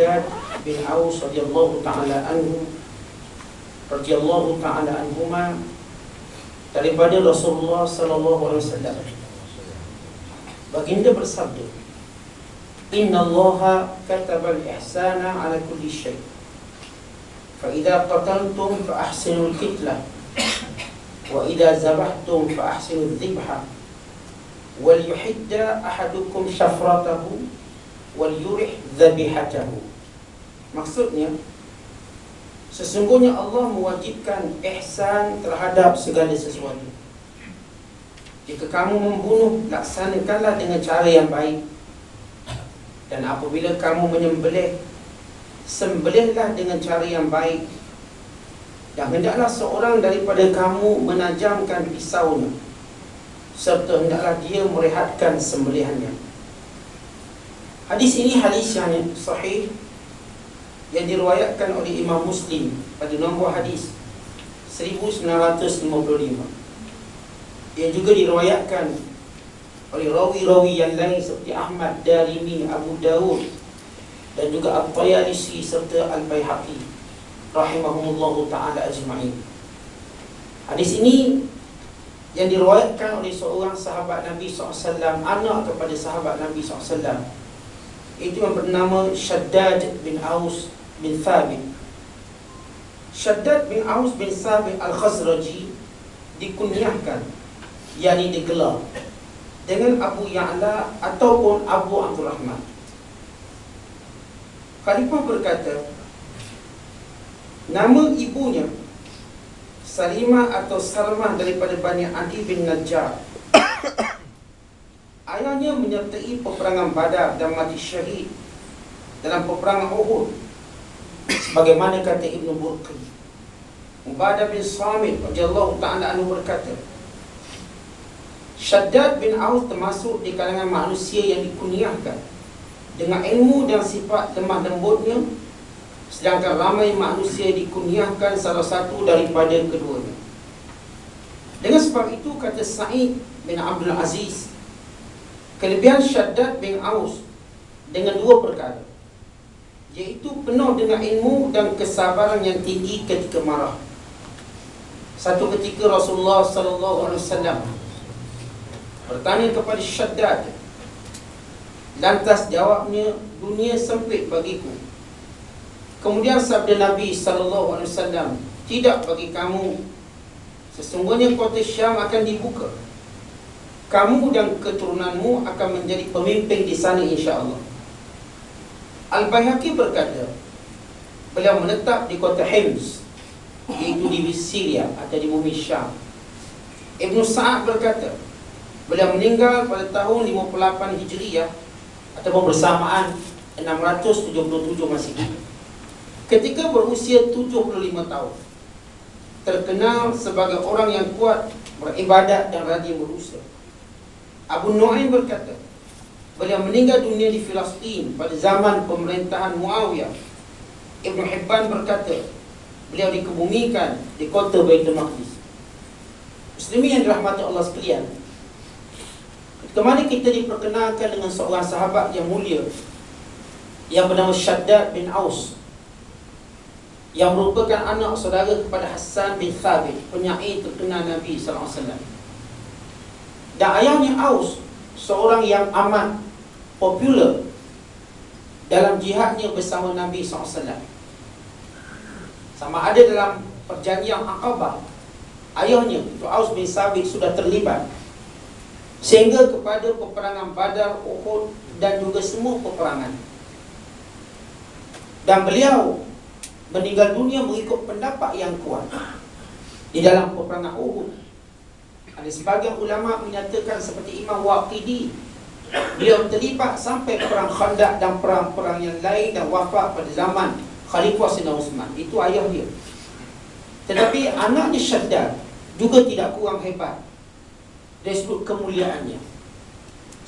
Shaddad bin Aus radhiyallahu ta'ala anhuma daripada Rasulullah sallallahu alaihi wasallam. Baginda bersabda, "Inna Allaha kataba al-ihsana 'ala kulli syai'. Fa idza qataltum fa ahsinu al-qitlah wa idza zabahtum fa ahsinu adh-dhibha wal yuhidda ahadukum syafratahu wal yurih dhabihatahu." Maksudnya, sesungguhnya Allah mewajibkan ihsan terhadap segala sesuatu. Jika kamu membunuh, laksanakanlah dengan cara yang baik. Dan apabila kamu menyembelih, sembelihlah dengan cara yang baik. Dan hendaklah seorang daripada kamu menajamkan pisaunya, serta hendaklah dia merehatkan sembelihannya. Hadis ini hadis yang sahih, yang diriwayatkan oleh Imam Muslim pada nombor hadis 1955. Yang juga diriwayatkan oleh rawi-rawi yang lain seperti Ahmad, Darimi, Abu Dawud dan juga At-Tayalisi serta Al-Baihaqi rahimahumullahu ta'ala ajma'in. Hadis ini yang diriwayatkan oleh seorang sahabat Nabi SAW, anak kepada sahabat Nabi SAW, itu yang bernama Shaddad bin Aus bin Thabit. Shaddad bin Aus bin Thabit Al-Khazraji dikunyahkan, yakni digelar dengan Abu Ya'la ataupun Abu Abdurrahman. Khalifah berkata, nama ibunya Salimah atau Salmah daripada Bani Adi bin Najjar. Ayahnya menyertai peperangan Badar dan mati syahid dalam peperangan Uhud, sebagaimana kata Ibn Burqi. Ubadah bin Samit radhiyallahu ta'ala anhu berkata, Shaddad bin Aus termasuk di kalangan manusia yang dikunyahkan dengan ilmu dan sifat lemah lembutnya, sedangkan ramai manusia dikunyahkan salah satu daripada keduanya. Dengan sebab itu, kata Sa'id bin Abdul Aziz, kelebihan Shaddad bin Aus dengan dua perkara, iaitu penuh dengan ilmu dan kesabaran yang tinggi ketika marah. Satu ketika Rasulullah sallallahu alaihi wasallam bertanya kepada Shaddad, lantas jawabnya, dunia sempit bagiku. Kemudian sabda Nabi sallallahu alaihi wasallam, tidak bagi kamu, sesungguhnya kota Syam akan dibuka. Kamu dan keturunanmu akan menjadi pemimpin di sana insya-Allah. Al-Baihaqi berkata, beliau menetap di kota Hims, iaitu di Syria atau di bumi Syam. Ibn Sa'ad berkata, beliau meninggal pada tahun 58 Hijriyah ataupun bersamaan 677 Masehi, ketika berusia 75 tahun. Terkenal sebagai orang yang kuat beribadat dan rajin berusaha. Abu Nu'aim berkata, beliau meninggal dunia di Filastin pada zaman pemerintahan Muawiyah. Ibn Hibban berkata, beliau dikebumikan di kota Baitul Maqdis. Muslimin yang dirahmati Allah sekalian, kemana kita diperkenalkan dengan seorang sahabat yang mulia yang bernama Shaddad bin Aus, yang merupakan anak saudara kepada Hassan bin Thabit, penyair terkenal Nabi SAW. Dan ayahnya Aus, seorang yang amat popular dalam jihadnya bersama Nabi SAW. Sama ada dalam perjanjian Aqabah, ayahnya itu Aus bin Thabit sudah terlibat, sehingga kepada peperangan Badar, Uhud dan juga semua peperangan. Dan beliau meninggal dunia mengikut pendapat yang kuat di dalam peperangan Uhud. Ada sebagian ulama menyatakan seperti Imam Waqidi, beliau terlibat sampai perang Khandaq dan perang-perang yang lain dan wafat pada zaman Khalifah Sayyidina Uthman. Itu ayah dia. Tetapi anaknya Shaddad juga tidak kurang hebat dari sudut kemuliaannya,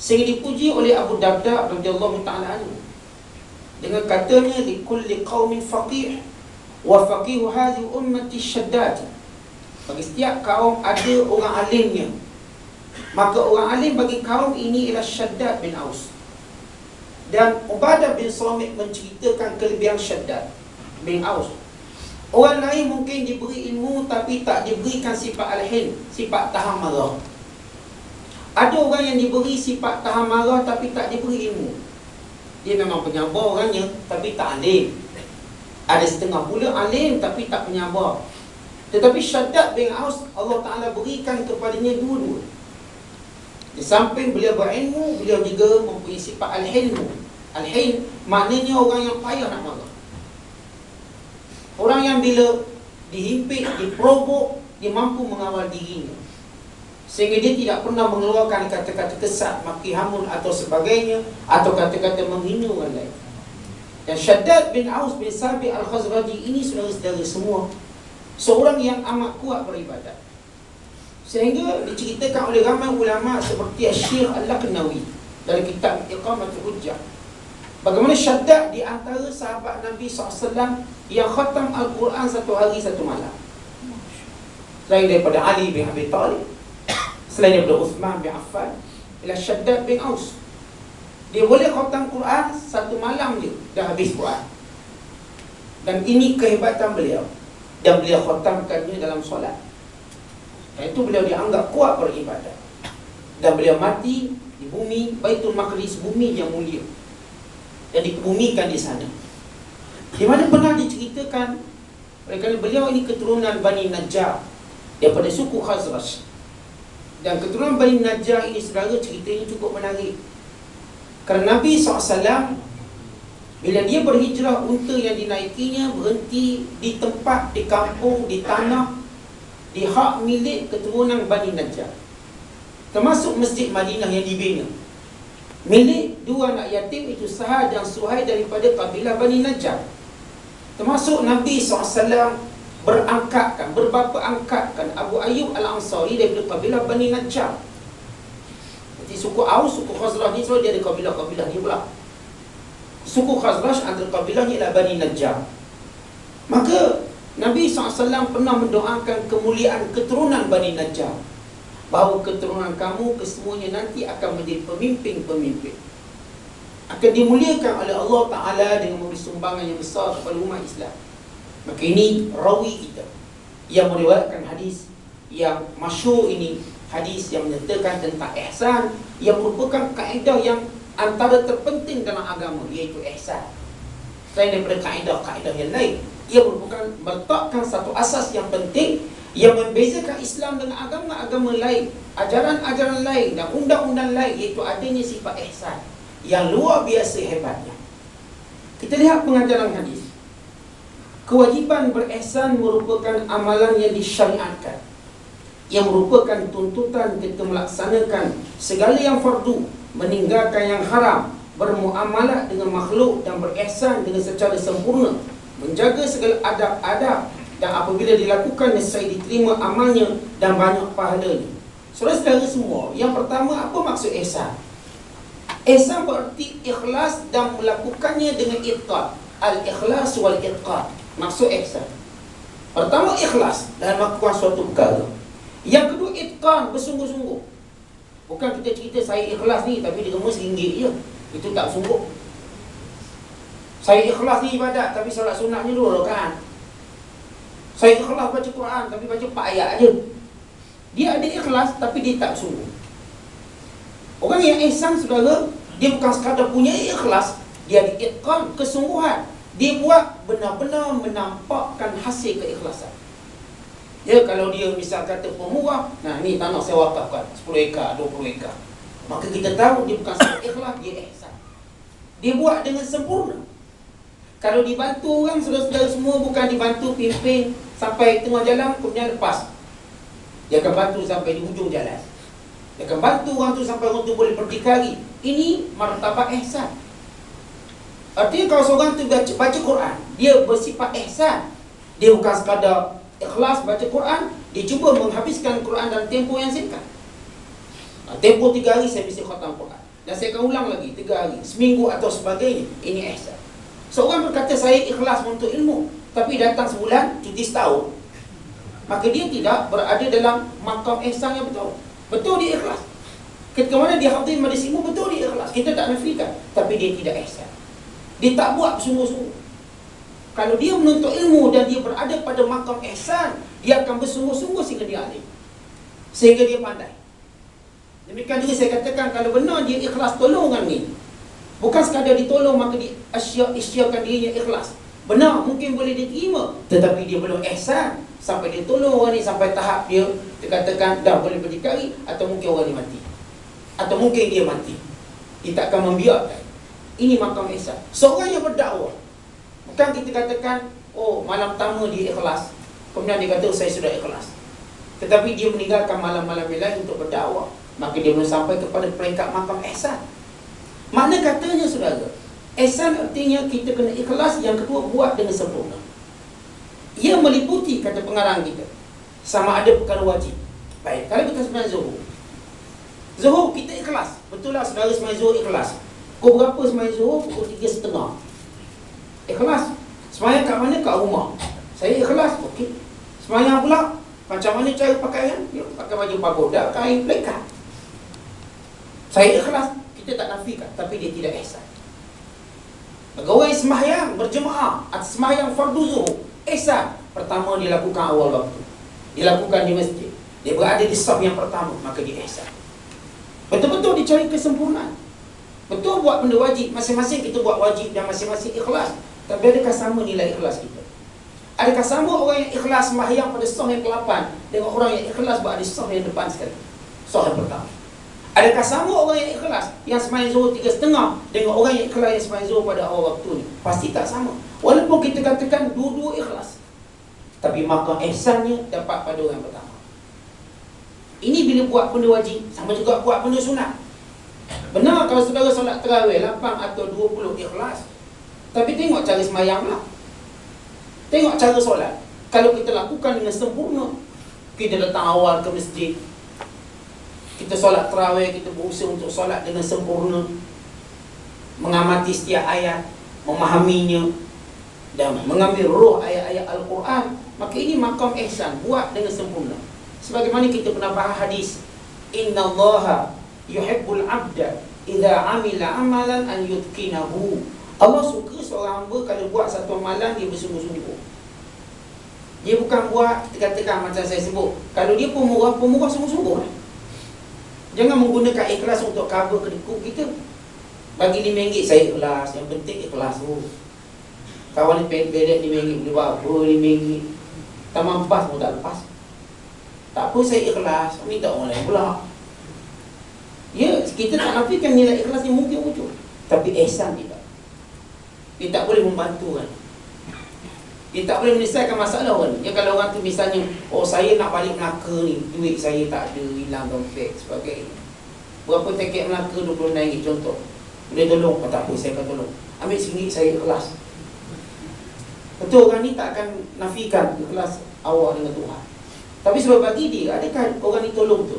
sehingga dipuji oleh Abu Darda radhiyallahu ta'ala anhu dengan katanya, likulli qaumin faqih wa faqihu hadhihi ummati Shaddad. Bagi setiap kaum ada orang alimnya, maka orang alim bagi kaum ini ialah Shaddad bin Aus. Dan Ubadah bin Samit menceritakan kelebihan Syaddad bin Aus. Orang lain mungkin diberi ilmu tapi tak diberikan sifat al-hilm, sifat tahan marah. Ada orang yang diberi sifat tahan marah tapi tak diberi ilmu. Dia memang penyabar orangnya tapi tak alim. Ada setengah pula alim tapi tak penyabar. Tetapi Syaddad bin Aus, Allah Ta'ala berikan kepadanya dua-dua. Di samping beliau berilmu, beliau juga mempunyai sifat al-hilmu. Al-hilm maknanya orang yang payah nak marah. Orang yang bila dihimpit, diprovok, dia mampu mengawal dirinya, sehingga dia tidak pernah mengeluarkan kata-kata kesat, maki hamun atau sebagainya, atau kata-kata menghina orang lain. Dan Syaddad bin Aus bin Sabit Al-Khazraji ini, saudara-saudara semua, seorang yang amat kuat beribadat, sehingga diceritakan oleh ramai ulama seperti Syekh Al-Laqnawi dari kitab Iqamatul Hujjah, bagaimana Syaddad di antara sahabat Nabi SAW yang khatam Al-Quran satu hari satu malam. Selain daripada Ali bin Abi Talib, selain daripada Uthman bin Affan, ialah Syaddad bin Aus. Dia boleh khatam Quran satu malam je, dah habis Quran. Dan ini kehebatan beliau. Dan beliau khatamkannya dalam solat. Dan itu beliau dianggap kuat beribadat. Dan beliau mati di bumi Baitul Maqdis, bumi yang mulia, dan dikebumikan di sana. Di mana pernah diceritakan, kerana beliau ini keturunan Bani Najjar daripada suku Khazraj. Dan keturunan Bani Najjar ini, saudara, ceritanya cukup menarik. Kerana Nabi SAW, bila dia berhijrah, unta yang dinaikinya berhenti di tempat, di kampung, di tanah, di hak milik keturunan Bani Najjar, termasuk Masjid Madinah yang dibina, milik dua anak yatim, itu Sahal dan Suhail daripada kabilah Bani Najjar. Termasuk Nabi SAW berbapa angkatkan Abu Ayyub Al-Ansari daripada kabilah Bani Najjar. Jadi suku Aus, suku Khazraj ni selalu dia ada kabilah-kabilah ni pula. Suku Khazraj antara kabilah ni adalah Bani Najjar. Maka Nabi SAW pernah mendoakan kemuliaan keturunan Bani Najjar, bahawa keturunan kamu kesemuanya nanti akan menjadi pemimpin-pemimpin, akan dimuliakan oleh Allah Ta'ala dengan memberi sumbangan yang besar kepada umat Islam. Maka ini rawi kita yang meriwayatkan hadis yang masyhur ini, hadis yang menyatakan tentang ihsan, yang merupakan kaedah yang antara terpenting dalam agama, iaitu ihsan. Selain daripada kaedah-kaedah yang lain, ia merupakan meletakkan satu asas yang penting yang membezakan Islam dengan agama-agama lain, ajaran-ajaran lain dan undang-undang lain, iaitu adanya sifat ihsan yang luar biasa hebatnya. Kita lihat pengajaran hadis. Kewajiban berihsan merupakan amalan yang disyariatkan, yang merupakan tuntutan kita melaksanakan segala yang fardu, meninggalkan yang haram, bermuamalah dengan makhluk dan berihsan dengan secara sempurna, menjaga segala adab-adab, dan apabila dilakukan nescaya diterima amalnya dan banyak pahalanya. Saudara-saudara semua, yang pertama, apa maksud ihsan? Ihsan berarti ikhlas dan melakukannya dengan itqan. Al-ikhlas wal itqan. Maksud ihsan, pertama, ikhlas dalam melakukan suatu perkara. Yang kedua, itqan, bersungguh-sungguh. Bukan kita cerita saya ikhlas ni tapi dia remus RM1 je. Itu tak sungguh. Saya ikhlas ni ibadat tapi solat sunatnya 2 rakaat. Saya ikhlas baca Quran tapi baca 4 ayat aja. Dia ada ikhlas tapi dia tak sungguh. Orang yang ihsan, saudara, dia bukan sekadar punya ikhlas, dia ada itqan, kesungguhan. Dia buat benar-benar menampakkan hasil keikhlasan. Ya, kalau dia misal kata pemurah, nah ni tanah saya wakafkan 10 ekar, 20 ekar, maka kita tahu dia bukan sekadar ikhlas, dia ihsan. Dia buat dengan sempurna. Kalau dibantu orang, saudara-saudara semua, bukan dibantu pimpin sampai tengah jalan kemudian lepas. Dia akan bantu sampai di hujung jalan. Dia akan bantu orang tu sampai orang tu boleh berdikari. Ini martabat ihsan. Artinya kalau seorang tu baca Quran, dia bersifat ihsan. Dia bukan sekadar ikhlas baca Quran, dia cuba menghabiskan Quran dalam tempoh yang singkat. Tempoh 3 hari saya mesti khatam Quran, dan saya akan ulang lagi 3 hari, seminggu atau sebagainya. Ini ihsan. Seorang berkata saya ikhlas untuk ilmu, tapi datang sebulan, cuti setahun, maka dia tidak berada dalam makam ihsan yang betul. Betul dia ikhlas, Ketika mana dia hadir majlis ilmu, betul dia ikhlas, kita tak nafikan, tapi dia tidak ihsan. Dia tak buat bersungguh-sungguh. Kalau dia menuntut ilmu dan dia berada pada makam ihsan, dia akan bersungguh-sungguh sehingga dia alim, sehingga dia pandai. Demikian juga saya katakan, kalau benar dia ikhlas tolong orang ni, bukan sekadar ditolong maka dia isyakan dirinya ikhlas. Benar, mungkin boleh diterima, tetapi dia belum ihsan sampai dia tolong orang ni sampai tahap dia katakan dah boleh berdikari, atau mungkin orang ni mati, atau mungkin dia mati. Dia tak akan membiarkan. Ini makam ihsan. Seorang yang berdakwah, bukan kita katakan oh malam pertama dia ikhlas, kemudian dia kata saya sudah ikhlas, tetapi dia meninggalkan malam-malam yang lain untuk berdakwah, maka dia belum sampai kepada peringkat makam ihsan. Makna katanya saudara, ihsan artinya kita kena ikhlas. Yang kedua, buat dengan sempurna. Ia meliputi, kata pengarang kita, sama ada perkara wajib. Baik, kalau kita sembahyang zuhur, zuhur kita ikhlas, betul lah saudara sembahyang zuhur ikhlas. Pukul berapa sembahyang zuhur? Pukul 3.30. Ikhlas. Sembahyang kat mana? Kat rumah. Saya ikhlas. Okey. Sembahyang pula, macam mana cara pakaian? Ya, pakai baju pagoda, kain plekat. Saya ikhlas. Kita tak nafikan, tapi dia tidak ihsan. Pegawai sembahyang berjemaah atas sembahyang fardu zuhur, ihsan. Pertama dia lakukan awal waktu, dia lakukan di masjid, dia berada di saf yang pertama, maka dia ihsan. Betul-betul dicari kesempurnaan. Betul buat benda wajib, masing-masing kita buat wajib dan masing-masing ikhlas. Tapi adakah sama nilai ikhlas kita? Adakah sama orang yang ikhlas sembahyang pada saf yang ke-8 dengan orang yang ikhlas berada di saf yang depan sekali, saf yang pertama? Adakah sama orang yang ikhlas yang sembahyang zuhur 3.30 dengan orang yang ikhlas yang sembahyang zuhur pada awal waktu ni? Pasti tak sama. Walaupun kita katakan dua-dua ikhlas, tapi maka ihsannya dapat pada orang pertama. Ini bila buat benda wajib, sama juga buat benda sunat. Benar kalau saudara solat tarawih 8 atau 20 ikhlas, tapi tengok cara sembahyang pula, tengok cara solat. Kalau kita lakukan dengan sempurna, kita datang awal ke masjid, kita solat tarawih, kita berusaha untuk solat dengan sempurna, mengamati setiap ayat, memahaminya dan mengambil roh ayat-ayat Al-Quran, maka ini makam ihsan, buat dengan sempurna. Sebagaimana kita pernah bahas hadis, innallaha yuhibbul abda idza amila amalan an yutqinahu. Allah suka seorang hamba kalau buat satu amalan dia bersungguh-sungguh. Dia bukan buat, kita katakan macam saya sebut, kalau dia pemurah sungguh-sungguh. Jangan menggunakan ikhlas untuk cover kedekut kita. Bagi RM5 saya ikhlas, yang penting ikhlas tu. Kawan ni bedek RM5 boleh buat apa RM5, taman pas pun tak lepas. Tak apa, saya ikhlas, minta orang lain pula. Ya, kita tak nafikan nilai ikhlas ni mungkin wujud, tapi ihsan tidak. Dia tak boleh membantu kan. Dia tak boleh menyelesaikan masalah kan. Ya, kalau orang tu misalnya, oh saya nak balik Melaka ni, duit saya tak ada, hilang dompet sebagainya. Berapa tiket Melaka? RM20 contoh. Boleh tolong? Oh, tak apa, saya akan tolong. Ambil RM1, saya ikhlas. Betul, orang ni tak akan nafikan ikhlas awak dengan Tuhan. Tapi sebab bagi dia, adakah orang ni tolong tu?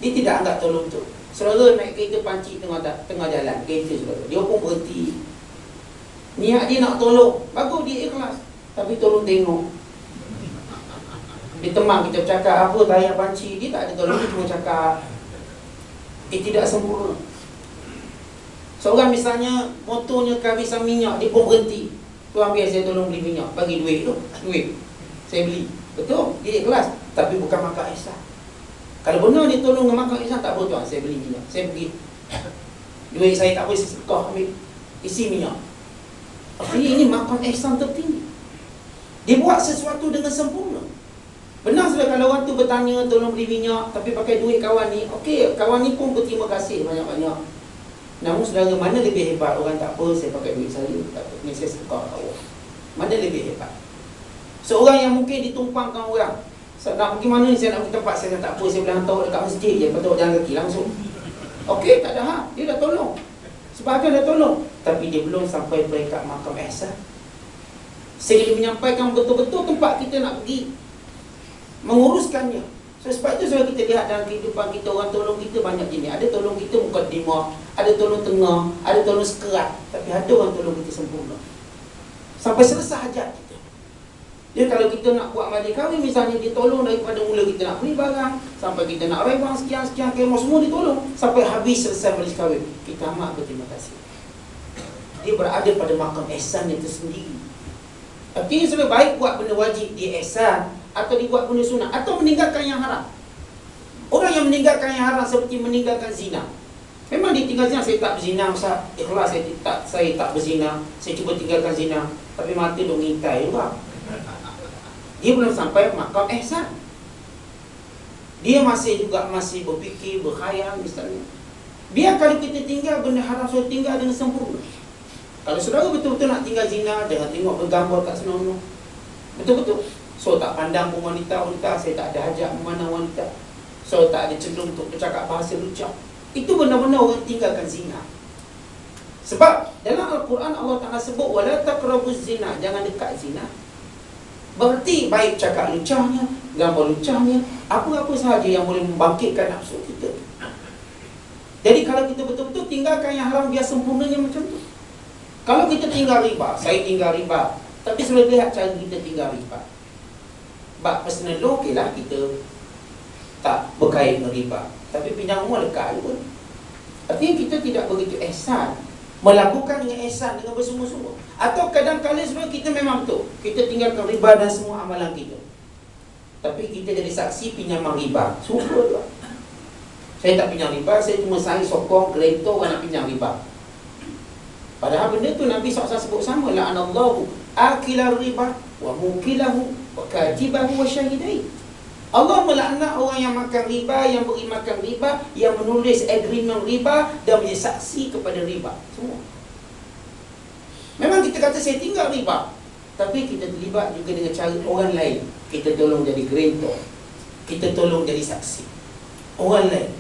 Dia tidak anggap tolong tu. Saudara naik kereta panci tengah jalan, kereta saudara, dia pun berhenti. Niat dia nak tolong, bagus dia ikhlas, tapi tolong tengok. Dia temang kita bercakap apa tayar panci, dia tak ada tolong, dia cuma cakap. Tidak sempurna. Seorang misalnya motornya kehabisan minyak, dia pun berhenti. Tuan biar saya tolong beli minyak, bagi duit tu, duit saya beli. Betul, dia ikhlas, tapi bukan makam ihsan. Kalau benar dia tolong dengan makam ihsan, tak apa tuan, saya beli minyak, saya pergi, duit saya tak boleh sedekah, ambil isi minyak. Artinya ini makam ihsan tertinggi. Dia buat sesuatu dengan sempurna. Benar sudah kalau orang tu bertanya tolong beli minyak, tapi pakai duit kawan ni, okey, kawan ni pun berterima kasih banyak-banyak. Namun saudara, mana lebih hebat? Orang tak apa, saya pakai duit saya, tak apa, ni saya sedekah kat awak. Mana lebih hebat? Seorang yang mungkin ditumpangkan orang, nak pergi mana ni, saya nak pergi tempat, saya tak apa, saya boleh hantar dekat masjid je, lepas tu jalan kaki langsung. Okey, tak ada hal, dia dah tolong, sebahagian dah tolong, tapi dia belum sampai peringkat makam ihsan. Sehingga dia menyampaikan betul-betul tempat kita nak pergi, menguruskannya. So, sebab itu sebab kita lihat dalam kehidupan kita, orang tolong kita banyak jenis. Ada tolong kita mukadimah, ada tolong tengah, ada tolong sekerat, tapi ada orang tolong kita sempurna sampai selesai hajat kita. Dia kalau kita nak buat majlis kahwin, misalnya dia tolong daripada mula kita nak beli barang sampai kita nak rebang sekian-sekian kemah, semua ditolong sampai habis selesai majlis kahwin. Kita amat berterima kasih. Dia berada pada makam ihsan yang tersendiri. Artinya sudah baik buat benda wajib dia ihsan, atau dibuat benda sunat, atau meninggalkan yang haram. Orang yang meninggalkan yang haram seperti meninggalkan zina. Memang dia tinggal zina, saya tak berzina, Ustaz, ikhlas, saya tak berzina, saya cuba tinggalkan zina, tapi mata dong ngintai juga. Dia belum sampai makam ihsan. Dia masih berfikir, berkhayal misalnya. Biar kalau kita tinggal benda haram, so tinggal dengan sempurna. Kalau saudara betul-betul nak tinggal zina, jangan tengok bergambar kat senonoh. Betul-betul. So tak pandang pun wanita-wanita, saya tak ada hajat memandang wanita. So tak ada cenderung untuk bercakap bahasa lucah. Itu benar-benar orang tinggalkan zina. Sebab dalam Al-Quran Allah Ta'ala sebut wala taqrabuz zina, jangan dekat zina. Berarti baik cakap lucahnya, gambar lucahnya, apa-apa sahaja yang boleh membangkitkan nafsu kita. Jadi kalau kita betul-betul tinggalkan yang haram, biar sempurnanya macam tu. Kalau kita tinggal riba, saya tinggal riba, tapi sudah lihat cara kita tinggal riba. Bak personal law, okeylah kita tak berkait dengan riba, tapi pinjam rumah dekat juga. Artinya kita tidak begitu ihsan, melakukan dengan ihsan dengan bersungguh-sungguh. Atau kadang-kadang sebenarnya kita memang betul, kita tinggalkan riba dan semua amalan kita, tapi kita jadi saksi pinjaman riba. Super lah. Saya tak pinjam riba, saya cuma sokong kereta orang nak pinjam riba. Padahal benda tu Nabi SAW sebut sama, la'anallahu akilar riba wa mukilahu wa katibahu wa syahidai. Allah melaknat orang yang makan riba, yang beri makan riba, yang menulis agreement riba dan menjadi saksi kepada riba. Semua. Memang kita kata saya tinggal riba, tapi kita terlibat juga dengan cara orang lain. Kita tolong jadi grantor, kita tolong jadi saksi orang lain.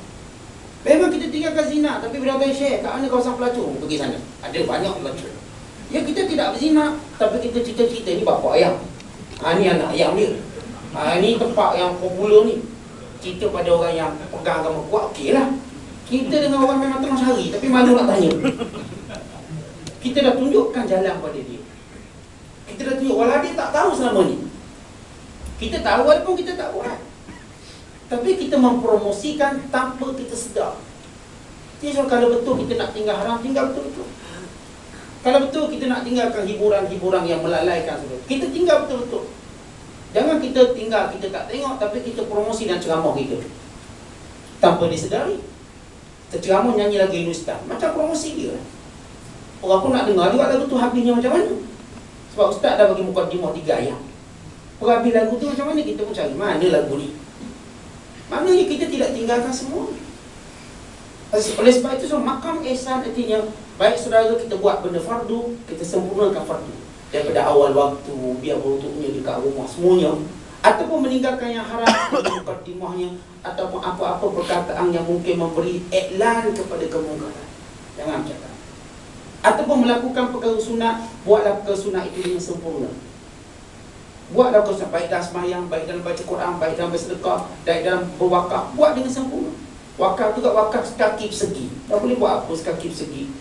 Memang kita tinggalkan zina, tapi bila orang share, kat mana kawasan pelacur? Pergi sana. Ada banyak pelacur. Ya, kita tidak berzina, tapi kita cerita-cerita, ni bapa ayam. Ni anak ayam dia. Ni tempat yang popular ni. Cerita pada orang yang pegang agama kuat, okey lah. Kita dengan orang memang tengah cari, tapi malu nak tanya. Kita dah tunjukkan jalan pada dia. Kita dah tunjuk, walau dia tak tahu selama ni. Kita tahu walaupun kita tak buat. Tapi kita mempromosikan tanpa kita sedar. Jadi kalau betul kita nak tinggal haram, tinggal betul-betul. Kalau betul kita nak tinggalkan hiburan-hiburan yang melalaikan, kita tinggal betul-betul. Jangan kita tinggal, kita tak tengok, tapi kita promosi dan ceramah kita tanpa disedari. Kita ceramah nyanyi lagu Hindustan, macam promosi dia. Orang pun nak dengar juga lagu tu habisnya macam mana. Sebab Ustaz dah bagi mukadimah 3 ayat. Habis lagu tu macam mana, kita pun cari mana lagu ni. Maknanya kita tidak tinggalkan semua. Oleh sebab itu, makam ihsan artinya baik saudara kita buat benda fardu, kita sempurnakan fardu daripada awal waktu, biar beruntuknya dekat rumah semuanya, ataupun meninggalkan yang haram, mukadimahnya, ataupun apa-apa perkataan yang mungkin memberi iklan kepada kemungkaran, jangan cakap. Ataupun melakukan perkara sunat, buatlah perkara sunat itu dengan sempurna. Buatlah perkara sunat, baik dalam sembahyang, baik dalam baca Quran, baik dalam bersedekah, baik dalam berwakaf, buat dengan sempurna. Wakaf juga wakaf sekaki persegi. Tak boleh buat apa sekaki persegi.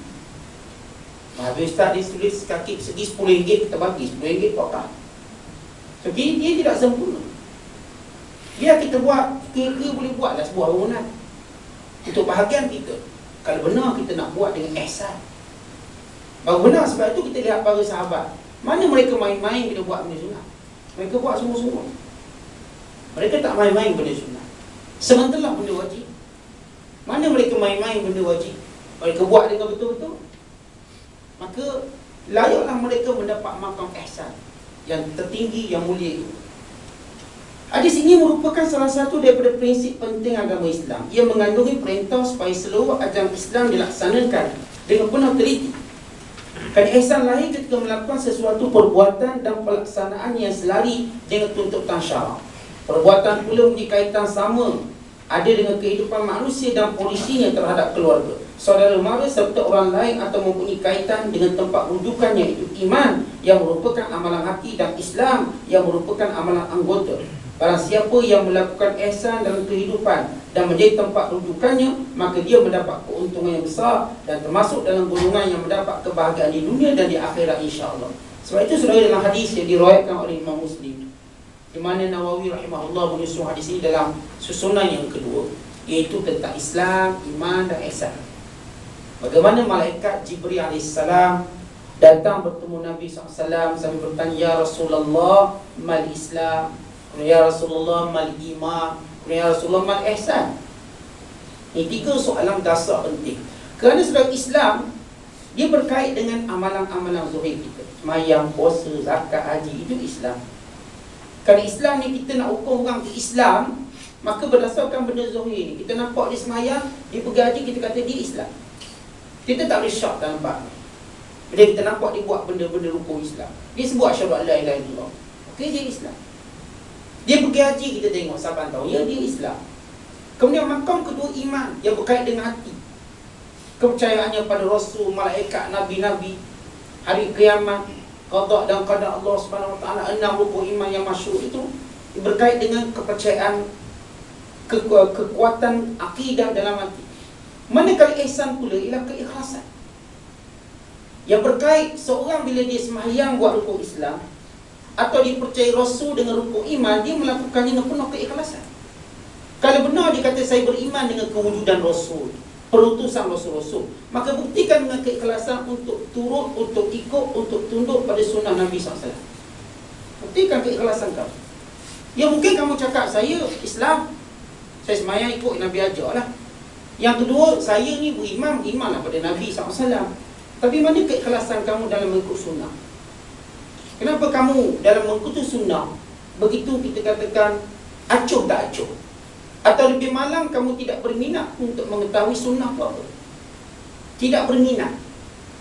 Habis Ustaz dia tulis sekaki persegi RM10, kita bagi RM10 wakaf. So dia tidak sempurna. Biar kita buat, kira-kira boleh buatlah sebuah bangunan untuk bahagian kita. Kalau benar kita nak buat dengan ihsan, baru benar. Sebab itu kita lihat para sahabat, mana mereka main-main bila buat benda sunat. Mereka buat semua-semua. Mereka tak main-main benda sunat. Sementara benda wajib, mana mereka main-main benda wajib, mereka buat dengan betul-betul. Maka layaklah mereka mendapat makam ihsan yang tertinggi, yang mulia itu. Hadis ini merupakan salah satu daripada prinsip penting agama Islam. Ia mengandungi perintah supaya seluruh ajaran Islam dilaksanakan dengan penuh teliti. Kerana ihsan lahir ketika melakukan sesuatu perbuatan dan pelaksanaan yang selari dengan tuntutan syarak. Perbuatan pula mempunyai kaitan sama ada dengan kehidupan manusia dan polisinya terhadap keluarga, saudara mara serta orang lain, atau mempunyai kaitan dengan tempat rujukannya, iaitu iman yang merupakan amalan hati dan Islam yang merupakan amalan anggota. Barang siapa yang melakukan ihsan dalam kehidupan dan menjadi tempat rujukannya, maka dia mendapat keuntungan yang besar dan termasuk dalam golongan yang mendapat kebahagiaan di dunia dan di akhirat, insya-Allah. Sebab itu saudara, dalam hadis yang diriwayatkan oleh Imam Muslim, di mana Nawawi rahimahullah menyusun hadis ini dalam susunan yang kedua, iaitu tentang Islam, iman dan ihsan. Bagaimana malaikat Jibril alaihissalam datang bertemu Nabi SAW sambil bertanya, ya Rasulullah, mal Islam, ya Rasulullah, mal iman, ya Rasulullah, mal ihsan. Ini 3 soalan dasar penting. Kerana saudara, Islam dia berkait dengan amalan-amalan zahir kita. Sembahyang, puasa, zakat, haji, itu Islam. Kalau Islam ni kita nak hukum orang ke Islam, maka berdasarkan benda zahir ni. Kita nampak dia sembahyang, dia pergi haji, kita kata dia Islam. Kita tak boleh syak tak nampak. Bila kita nampak dia buat benda-benda rukun Islam, dia sebut asyhadu an la ilaha illallah, okey, dia Islam. Dia pergi haji, kita tengok saban tahun, ya, dia Islam. Kemudian makam kedua, iman, yang berkait dengan hati. Kepercayaannya pada Rasul, malaikat, nabi-nabi, hari kiamat, qada dan qadar Allah Subhanahu Wa Taala, 6 rukun iman yang masyhur itu berkait dengan kepercayaan, kekuatan akidah dalam hati. Manakala ihsan pula ialah keikhlasan, yang berkait seorang bila dia sembahyang buat rukun Islam atau dia percaya Rasul dengan rukun iman, dia melakukannya dengan penuh keikhlasan. Kalau benar dia kata saya beriman dengan kewujudan Rasul, perutusan Rasul-Rasul, maka buktikan dengan keikhlasan untuk turut, untuk ikut, untuk tunduk pada sunnah Nabi SAW. Buktikan keikhlasan kamu. Ya, mungkin kamu cakap saya Islam, saya sembahyang ikut Nabi ajar lah. Yang kedua, saya ni beriman lah pada Nabi SAW. Tapi mana keikhlasan kamu dalam mengikut sunnah? Kenapa kamu dalam mengikuti sunnah begitu kita katakan acuh tak acuh? Atau lebih malang, kamu tidak berminat untuk mengetahui sunnah itu apa? Tidak berminat.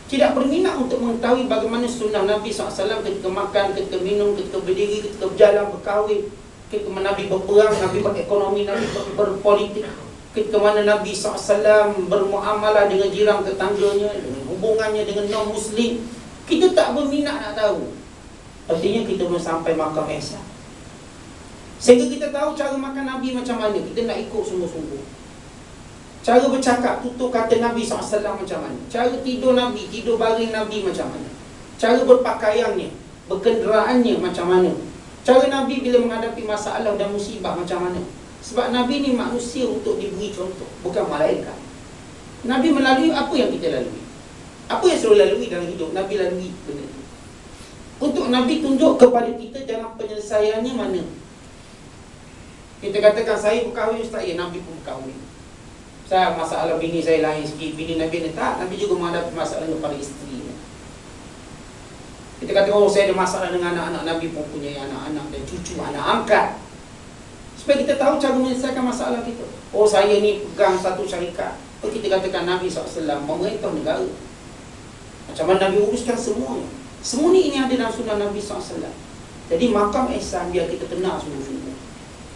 Tidak berminat untuk mengetahui bagaimana sunnah Nabi SAW ketika makan, ketika minum, ketika berdiri, ketika berjalan, berkahwin, ketika Nabi berperang, Nabi berekonomi, Nabi berpolitik, ketika mana Nabi SAW bermuamalah dengan jiran tetangganya, dengan hubungannya dengan non-Muslim. Kita tak berminat nak tahu. Artinya kita belum sampai makam ihsan. Sehingga kita tahu cara makan Nabi macam mana, kita nak ikut sungguh-sungguh. Cara bercakap, tutur kata Nabi SAW macam mana, cara tidur Nabi, tidur baring Nabi macam mana, cara berpakaiannya, berkenderaannya macam mana, cara Nabi bila menghadapi masalah dan musibah macam mana. Sebab Nabi ni manusia untuk diberi contoh, bukan malaikat. Nabi melalui apa yang kita lalui. Apa yang selalu lalui dalam hidup, Nabi lalui benda itu. Untuk Nabi tunjuk kepada kita jalan penyelesaiannya mana. Kita katakan saya berkahwin, Ustaz, ya, Nabi pun berkahwin. Saya masalah bini saya lain sikit, bini Nabi ni tak, Nabi juga menghadapi masalah kepada isteri. Kita kata, oh, saya ada masalah dengan anak-anak, Nabi pun punya anak-anak dan cucu, anak angkat. Supaya kita tahu cara menyelesaikan masalah kita. Oh, saya ni pegang satu syarikat. Oh, kita katakan Nabi SAW memerintah negara. Macam mana Nabi uruskan semuanya. Semua ni ini ada dalam sunnah Nabi SAW. Jadi makam ihsan biar kita kenal sungguh-sungguh.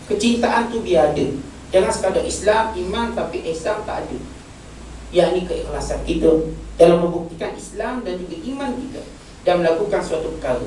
Kecintaan tu biar ada. Jangan sekadar Islam, iman, tapi ihsan tak ada. Yang ini keikhlasan kita dalam membuktikan Islam dan juga iman kita dan melakukan suatu perkara.